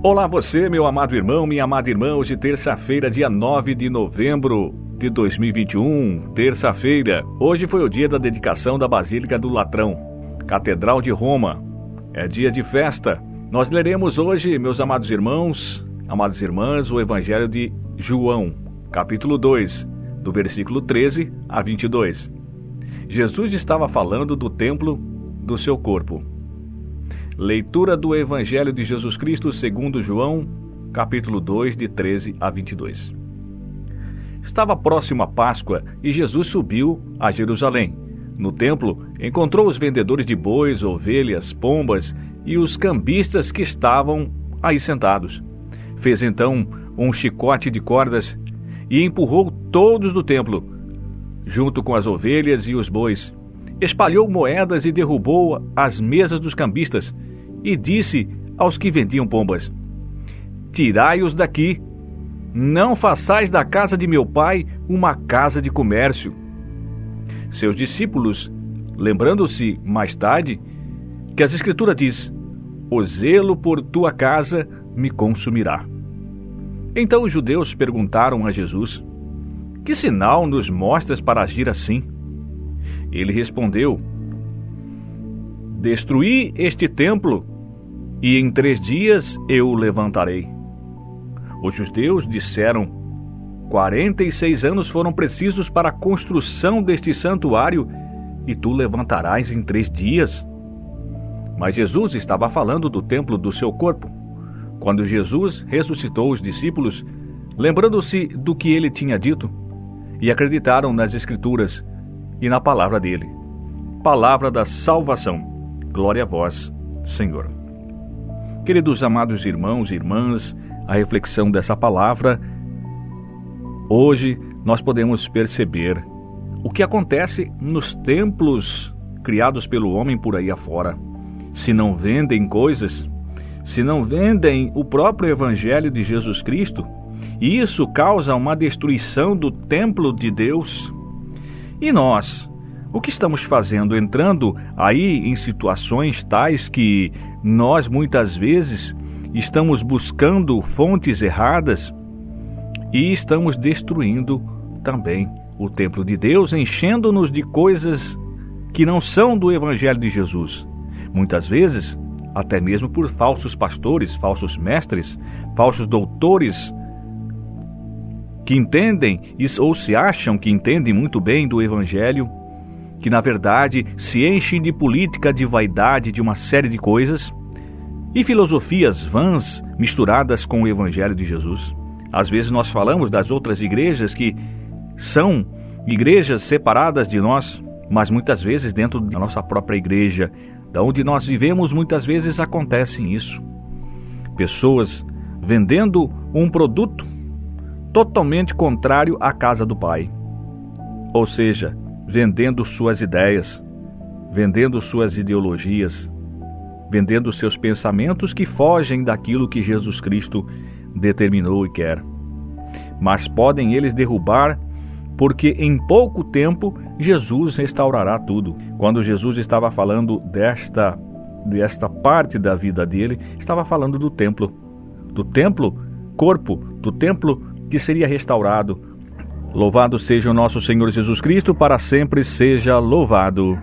Olá você, meu amado irmão, minha amada irmã, hoje terça-feira, dia 9 de novembro de 2021, terça-feira. Hoje foi o dia da dedicação da Basílica do Latrão, Catedral de Roma. É dia de festa. Nós leremos hoje, meus amados irmãos, amadas irmãs, o Evangelho de João, capítulo 2, do versículo 13 a 22. Jesus estava falando do templo do seu corpo. Leitura do Evangelho de Jesus Cristo segundo João, capítulo 2, de 13 a 22. Estava próximo a Páscoa e Jesus subiu a Jerusalém. No templo, encontrou os vendedores de bois, ovelhas, pombas e os cambistas que estavam aí sentados. Fez então um chicote de cordas e empurrou todos do templo, junto com as ovelhas e os bois. Espalhou moedas e derrubou as mesas dos cambistas e disse aos que vendiam pombas: Tirai-os daqui, não façais da casa de meu pai uma casa de comércio. Seus discípulos, lembrando-se mais tarde que as Escrituras diz: O zelo por tua casa me consumirá. Então os judeus perguntaram a Jesus: Que sinal nos mostras para agir assim? Ele respondeu: Destruí este templo, e em 3 dias eu o levantarei. Os judeus disseram: 46 anos foram precisos para a construção deste santuário, e tu levantarás em 3 dias? Mas Jesus estava falando do templo do seu corpo. Quando Jesus ressuscitou os discípulos, lembrando-se do que ele tinha dito, e acreditaram nas Escrituras e na palavra dele. Palavra da salvação. Glória a vós, Senhor. Queridos amados irmãos e irmãs, a reflexão dessa palavra, hoje nós podemos perceber o que acontece nos templos criados pelo homem por aí afora. Se não vendem coisas, se não vendem o próprio Evangelho de Jesus Cristo, e isso causa uma destruição do templo de Deus. E nós, o que estamos fazendo? Entrando aí em situações tais que nós muitas vezes estamos buscando fontes erradas e estamos destruindo também o templo de Deus, enchendo-nos de coisas que não são do Evangelho de Jesus. Muitas vezes, até mesmo por falsos pastores, falsos mestres, falsos doutores, que entendem ou se acham que entendem muito bem do Evangelho, que na verdade se enchem de política, de vaidade, de uma série de coisas, e filosofias vãs misturadas com o Evangelho de Jesus. Às vezes nós falamos das outras igrejas que são igrejas separadas de nós, mas muitas vezes dentro da nossa própria igreja, da onde nós vivemos, muitas vezes acontece isso. Pessoas vendendo um produto totalmente contrário à casa do Pai. Ou seja, vendendo suas ideias, vendendo suas ideologias, vendendo seus pensamentos que fogem daquilo que Jesus Cristo determinou e quer. Mas podem eles derrubar, porque em pouco tempo Jesus restaurará tudo. Quando Jesus estava falando desta parte da vida dele, estava falando do templo corpo, do templo que seria restaurado. Louvado seja o nosso Senhor Jesus Cristo, para sempre seja louvado.